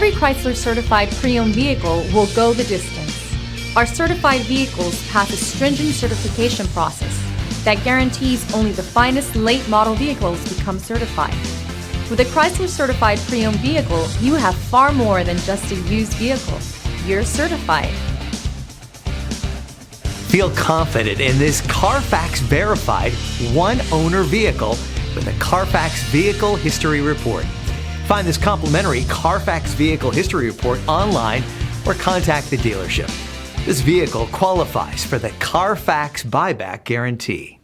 Every Chrysler certified pre-owned vehicle will go the distance. Our certified vehicles pass a stringent certification process that guarantees only the finest late model vehicles become certified. With a Chrysler certified pre-owned vehicle, you have far more than just a used vehicle. You're certified. Feel confident in this CARFAX verified one-owner vehicle with a CARFAX Vehicle History Report. Find this complimentary CARFAX Vehicle History Report online or contact the dealership. This vehicle qualifies for the CARFAX buyback guarantee.